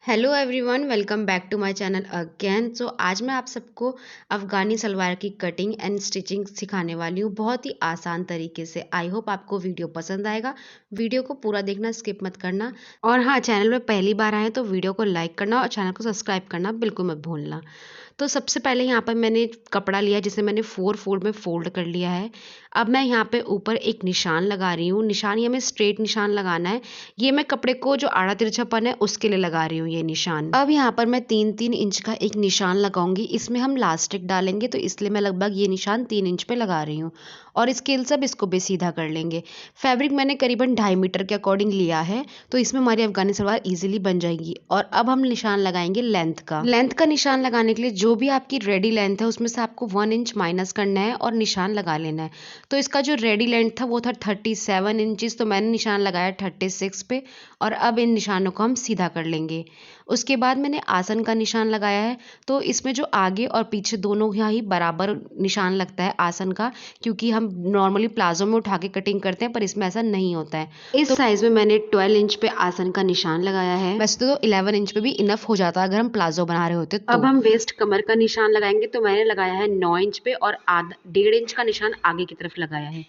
Hello everyone, welcome back to my channel again. आज मैं आप सबको अफ़गानी सलवार की कटिंग एंड स्टिचिंग सिखाने वाली हूँ बहुत ही आसान तरीके से। आई होप आपको वीडियो पसंद आएगा। वीडियो को पूरा देखना, स्किप मत करना। और हाँ, चैनल में पहली बार आए तो वीडियो को लाइक करना और चैनल को सब्सक्राइब करना बिल्कुल मत भूलना। तो सबसे पहले यहाँ पर मैंने कपड़ा लिया जिसे मैंने 4 फोल्ड में फ़ोल्ड कर लिया है। अब मैं यहाँ पे ऊपर एक निशान लगा रही हूँ। निशान ये हमें स्ट्रेट निशान लगाना है। ये मैं कपड़े को जो आड़ा तिरछापन है उसके लिए लगा रही हूँ ये निशान। अब यहाँ पर मैं 3-3 इंच का एक निशान लगाऊंगी। इसमें हम लास्टिक डालेंगे तो इसलिए मैं लगभग ये निशान 3 इंच पे लगा रही हूँ। और स्केल से अब इसको भी सीधा कर लेंगे। फैब्रिक मैंने करीबन 2.5 मीटर के अकॉर्डिंग लिया है, तो इसमें हमारी अफगानी सलवार इजीली बन जाएगी। और अब हम निशान लगाएंगे लेंथ का निशान लगाने के लिए जो भी आपकी रेडी लेंथ है उसमें से आपको 1 इंच माइनस करना है और निशान लगा लेना है। तो इसका जो रेडी लेंथ था वो था 37 इंचेस, तो मैंने निशान लगाया 36 पे। और अब इन निशानों को हम सीधा कर लेंगे। उसके बाद मैंने आसन का निशान लगाया है। तो इसमें जो आगे और पीछे दोनों यहाँ ही बराबर निशान लगता है आसन का, क्योंकि हम नॉर्मली प्लाजो में उठा के कटिंग करते हैं पर इसमें ऐसा नहीं होता है। इस साइज में मैंने 12 इंच पे आसन का निशान लगाया है। वैसे तो 11 इंच पे भी इनफ हो जाता अगर हम प्लाजो बना रहे होते तो। अब हम वेस्ट कमर का निशान लगाएंगे, तो मैंने लगाया है 9 इंच पे और आधा 1.5 इंच का निशान आगे की तरफ लगाया है।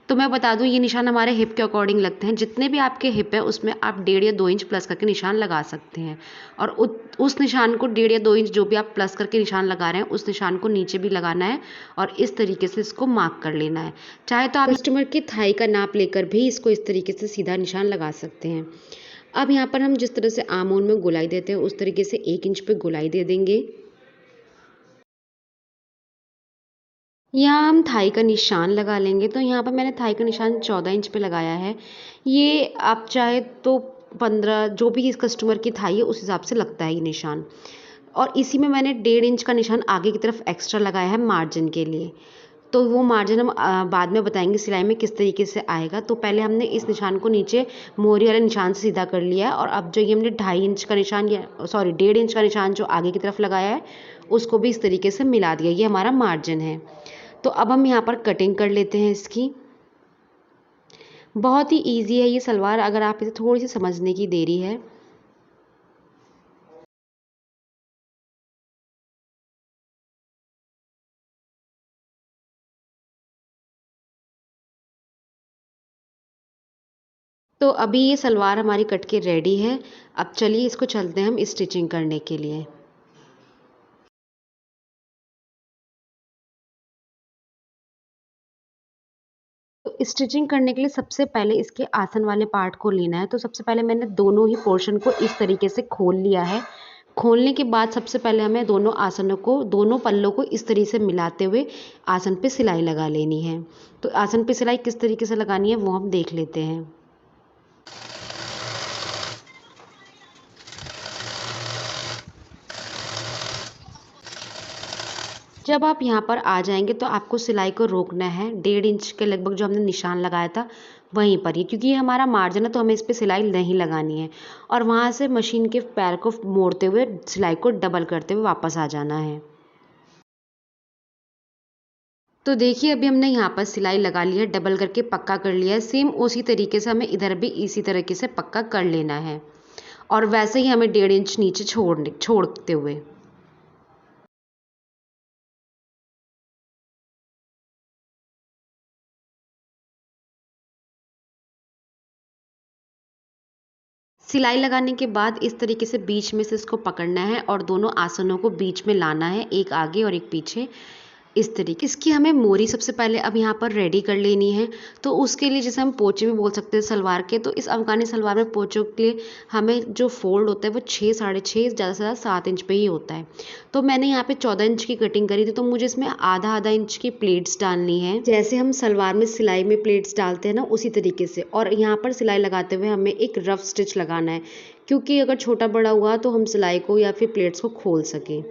तो मैं बता दूं, ये निशान हमारे हिप के अकॉर्डिंग लगते हैं। जितने भी आपके हिप है उसमें आप 1.5 या 2 इंच प्लस करके निशान लगा सकते हैं। और उस निशान को 1.5 या 2 इंच जो भी आप प्लस करके निशान लगा रहे हैं उस निशान को नीचे भी लगाना है और इस तरीके से इसको मार्क कर लेना है। चाहे तो आप कस्टमर की थाई का नाप लेकर भी इसको इस तरीके से सीधा निशान लगा सकते हैं। अब यहाँ पर हम जिस तरह से आम होल में गोलाई देते हैं उस तरीके से 1 इंच पे गोलाई दे देंगे। यहाँ हम थाई का निशान लगा लेंगे, तो यहाँ पर मैंने थाई का निशान 14 इंच पे लगाया है। ये आप चाहे तो 15, जो भी इस कस्टमर की थाई है उस हिसाब से लगता है ये निशान। और इसी में मैंने 1.5 इंच का निशान आगे की तरफ एक्स्ट्रा लगाया है मार्जिन के लिए। तो वो मार्जिन हम बाद में बताएंगे सिलाई में किस तरीके से आएगा। तो पहले हमने इस निशान को नीचे मोहरी वाले निशान से सीधा कर लिया है। और अब जो ये हमने 2.5 इंच का निशान या सॉरी 1.5 इंच का निशान जो आगे की तरफ लगाया है उसको भी इस तरीके से मिला दिया। ये हमारा मार्जिन है। तो अब हम यहाँ पर कटिंग कर लेते हैं इसकी। बहुत ही ईजी है ये सलवार, अगर आप इसे थोड़ी सी समझने की देरी है। तो अभी ये सलवार हमारी कट के रेडी है। अब चलिए इसको चलते हैं हम स्टिचिंग करने के लिए। तो स्टिचिंग करने के लिए सबसे पहले इसके आसन वाले पार्ट को लेना है। तो सबसे पहले मैंने दोनों ही पोर्शन को इस तरीके से खोल लिया है। खोलने के बाद सबसे पहले हमें दोनों आसनों को, दोनों पल्लों को इस तरीके से मिलाते हुए आसन पे सिलाई लगा लेनी है। तो आसन पे सिलाई किस तरीके से लगानी है वो हम देख लेते हैं। जब आप यहाँ पर आ जाएंगे तो आपको सिलाई को रोकना है 1.5 इंच के लगभग जो हमने निशान लगाया था वहीं पर ही, क्योंकि ये हमारा मार्जिन है तो हमें इस पर सिलाई नहीं लगानी है। और वहाँ से मशीन के पैर को मोड़ते हुए सिलाई को डबल करते हुए वापस आ जाना है। तो देखिए अभी हमने यहाँ पर सिलाई लगा ली है, डबल करके पक्का कर लिया है। सेम उसी तरीके से हमें इधर भी इसी तरीके से पक्का कर लेना है। और वैसे ही हमें 1.5 इंच नीचे छोड़ते हुए सिलाई लगाने के बाद इस तरीके से बीच में से इसको पकड़ना है और दोनों आसनों को बीच में लाना है, एक आगे और एक पीछे। इस तरीके इसकी हमें मोरी सबसे पहले अब यहाँ पर रेडी कर लेनी है। तो उसके लिए जैसे हम पोचे भी बोल सकते हैं सलवार के, तो इस अफगानी सलवार में पोचों के लिए हमें जो फोल्ड होता है वो 6 6.5 ज़्यादा से ज़्यादा 7 इंच पे ही होता है। तो मैंने यहाँ पे 14 इंच की कटिंग करी थी, तो मुझे इसमें आधा आधा इंच की प्लेट्स डालनी है। जैसे हम सलवार में सिलाई में प्लेट्स डालते हैं ना उसी तरीके से। और यहाँ पर सिलाई लगाते हुए हमें एक रफ स्टिच लगाना है, क्योंकि अगर छोटा बड़ा हुआ तो हम सिलाई को या फिर प्लेट्स को खोल सकें।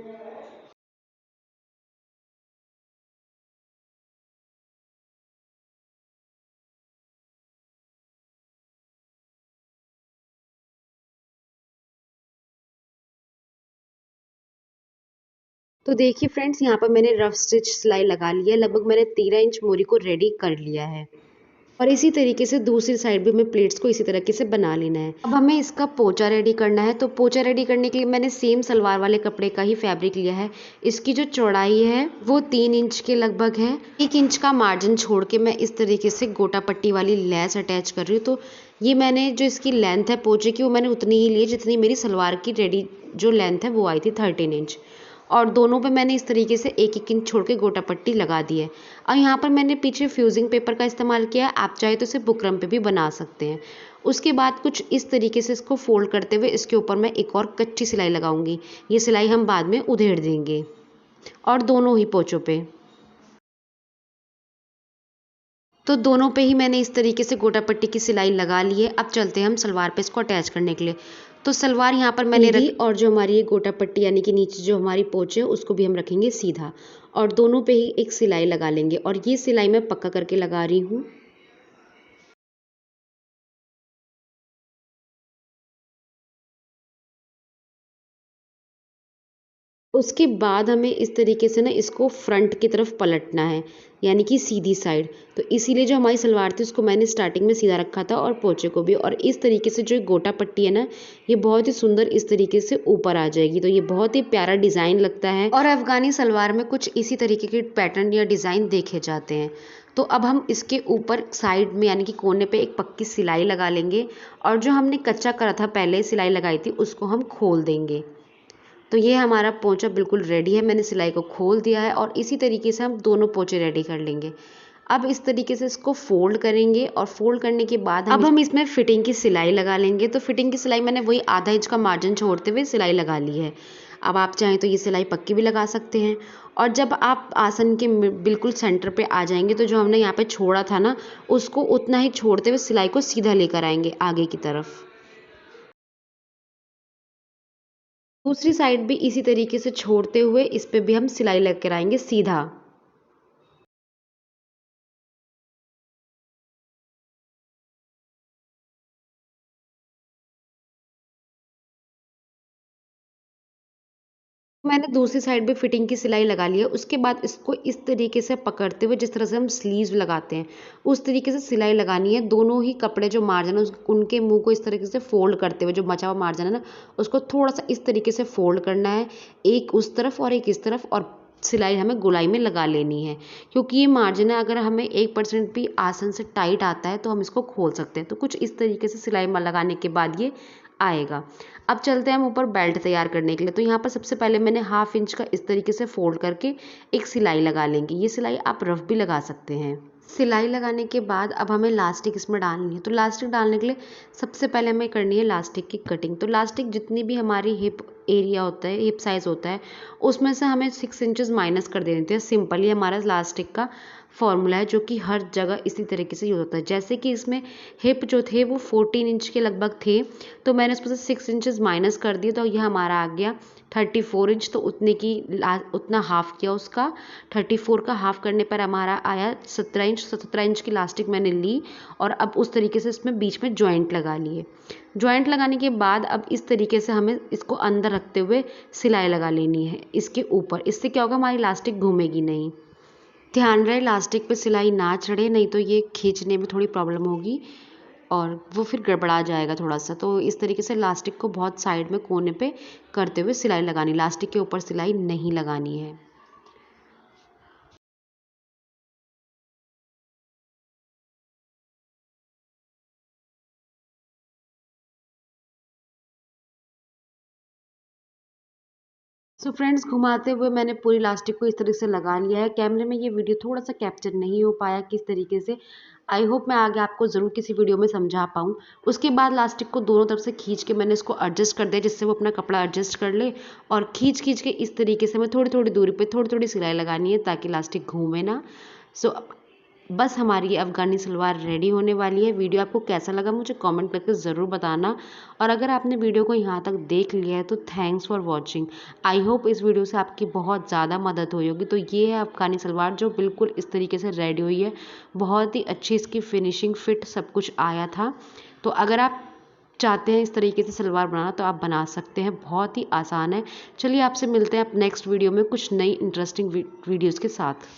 तो देखिए फ्रेंड्स, यहाँ पर मैंने रफ स्टिच सिलाई लगा ली है। लगभग मैंने 13 इंच मोरी को रेडी कर लिया है। और इसी तरीके से दूसरी साइड भी हमें प्लेट्स को इसी तरीके से बना लेना है। अब हमें इसका पोंचा रेडी करना है। तो पोंचा रेडी करने के लिए मैंने सेम सलवार वाले कपड़े का ही फैब्रिक लिया है। इसकी जो चौड़ाई है वो 3 इंच के लगभग है। 1 इंच का मार्जिन छोड़ के मैं इस तरीके से गोटा पट्टी वाली लैस अटैच कर रही हूँ। तो ये मैंने जो इसकी लेंथ है पोंचे की वो मैंने उतनी ही ली जितनी मेरी सलवार की रेडी जो लेंथ है वो आई थी 13 इंच। और दोनों पे मैंने इस तरीके से 1-1 इंच छोड़ के गोटा पट्टी लगा दी है। और यहाँ पर मैंने पीछे फ्यूजिंग पेपर का इस्तेमाल किया है। आप चाहे तो इसे बुकरम पे भी बना सकते हैं। उसके बाद कुछ इस तरीके से इसको फोल्ड करते हुए इसके ऊपर मैं एक और कच्ची सिलाई लगाऊंगी। ये सिलाई हम बाद में उधेड़ देंगे और दोनों ही पोंचों पे। तो दोनों पे ही मैंने इस तरीके से गोटा पट्टी की सिलाई लगा ली है। अब चलते हैं हम सलवार पे इसको अटैच करने के लिए। तो सलवार यहाँ पर मैंने रखी और जो हमारी ये गोटा पट्टी यानी कि नीचे जो हमारी पोंच है उसको भी हम रखेंगे सीधा और दोनों पे ही एक सिलाई लगा लेंगे। और ये सिलाई मैं पक्का करके लगा रही हूँ। उसके बाद हमें इस तरीके से ना इसको फ्रंट की तरफ पलटना है यानी कि सीधी साइड। तो इसीलिए जो हमारी सलवार थी उसको मैंने स्टार्टिंग में सीधा रखा था और पोंचे को भी। और इस तरीके से जो गोटा पट्टी है ना ये बहुत ही सुंदर इस तरीके से ऊपर आ जाएगी। तो ये बहुत ही प्यारा डिज़ाइन लगता है और अफगानी सलवार में कुछ इसी तरीके के पैटर्न या डिज़ाइन देखे जाते हैं। तो अब हम इसके ऊपर साइड में यानी कि कोने पे एक पक्की सिलाई लगा लेंगे और जो हमने कच्चा करा था पहले सिलाई लगाई थी उसको हम खोल देंगे। तो ये हमारा पोंचा बिल्कुल रेडी है। मैंने सिलाई को खोल दिया है और इसी तरीके से हम दोनों पोंचे रेडी कर लेंगे। अब इस तरीके से इसको फोल्ड करेंगे और फोल्ड करने के बाद हम इसमें फिटिंग की सिलाई लगा लेंगे। तो फिटिंग की सिलाई मैंने वही आधा इंच का मार्जिन छोड़ते हुए सिलाई लगा ली है। अब आप चाहें तो ये सिलाई पक्की भी लगा सकते हैं। और जब आप आसन के बिल्कुल सेंटर पे आ जाएंगे तो जो हमने यहाँ पे छोड़ा था ना उसको उतना ही छोड़ते हुए सिलाई को सीधा लेकर आएंगे आगे की तरफ। दूसरी साइड भी इसी तरीके से छोड़ते हुए इस पे भी हम सिलाई लेकर आएंगे सीधा। मैंने दूसरी साइड भी फिटिंग की सिलाई लगा ली है। उसके बाद इसको इस तरीके से पकड़ते हुए जिस तरह से हम स्लीव्स लगाते हैं उस तरीके से सिलाई लगानी है। दोनों ही कपड़े जो मार्जिन है उनके मुंह को इस तरीके से फोल्ड करते हुए जो बचा हुआ मार्जिन है ना उसको थोड़ा सा इस तरीके से फोल्ड करना है, एक उस तरफ और एक इस तरफ। और सिलाई हमें गोलाई में लगा लेनी है क्योंकि ये मार्जिन है अगर हमें 1% भी आसन से टाइट आता है तो हम इसको खोल सकते हैं। तो कुछ इस तरीके से सिलाई लगाने के बाद ये आएगा। अब चलते हैं हम ऊपर बेल्ट तैयार करने के लिए। तो यहाँ पर सबसे पहले मैंने 1/2 इंच का इस तरीके से फोल्ड करके एक सिलाई लगा लेंगे। ये सिलाई आप रफ भी लगा सकते हैं। सिलाई लगाने के बाद अब हमें लास्टिक इसमें डालनी है। तो लास्टिक डालने के लिए सबसे पहले हमें करनी है लास्टिक की कटिंग। तो लास्टिक जितनी भी हमारी हिप एरिया होता है, हिप साइज़ होता है, उसमें से हमें 6 इंचेस माइनस कर देने थे। सिंपल ही हमारा लास्टिक का फॉर्मूला है जो कि हर जगह इसी तरीके से यूज़ होता है। जैसे कि इसमें हिप जो थे वो 14 इंच के लगभग थे तो मैंने उसमें से 6 इंचेस माइनस कर दिए तो यह हमारा आ गया 34 इंच। तो उतने की उतना हाफ किया उसका। 34 का हाफ करने पर हमारा आया 17 इंच। 17 इंच की लास्टिक मैंने ली और अब उस तरीके से इसमें बीच में जॉइंट लगा लिए। जॉइंट लगाने के बाद अब इस तरीके से हमें इसको अंदर रखते हुए सिलाई लगा लेनी है इसके ऊपर। इससे क्या होगा हमारी लास्टिक घूमेगी नहीं। ध्यान रहे लास्टिक पे सिलाई ना चढ़े नहीं तो ये खींचने में थोड़ी प्रॉब्लम होगी और वो फिर गड़बड़ा जाएगा थोड़ा सा। तो इस तरीके से लास्टिक को बहुत साइड में कोने पे करते हुए सिलाई लगानी, लास्टिक के ऊपर सिलाई नहीं लगानी है। सो फ्रेंड्स घुमाते हुए मैंने पूरी लास्टिक को इस तरीके से लगा लिया है। कैमरे में ये वीडियो थोड़ा सा कैप्चर नहीं हो पाया किस तरीके से। आई होप मैं आगे आपको ज़रूर किसी वीडियो में समझा पाऊँ। उसके बाद लास्टिक को दोनों तरफ से खींच के मैंने इसको एडजस्ट कर दिया जिससे वो अपना कपड़ा एडजस्ट कर ले। और खींच खींच के इस तरीके से मैं थोड़ी थोड़ी दूरी पे थोड़ी थोड़ी सिलाई लगानी है ताकि लास्टिक घूमे ना। सो बस हमारी ये अफ़गानी सलवार रेडी होने वाली है। वीडियो आपको कैसा लगा मुझे कमेंट करके ज़रूर बताना। और अगर आपने वीडियो को यहाँ तक देख लिया है तो thanks for watching. I hope इस वीडियो से आपकी बहुत ज़्यादा मदद हुई होगी। तो ये है अफ़गानी सलवार जो बिल्कुल इस तरीके से रेडी हुई है। बहुत ही अच्छी इसकी फिनिशिंग फिट सब कुछ आया था। तो अगर आप चाहते हैं इस तरीके से सलवार बनाना तो आप बना सकते हैं, बहुत ही आसान है। चलिए आपसे मिलते हैं आप नेक्स्ट वीडियो में कुछ नई इंटरेस्टिंग वीडियोज़ के साथ।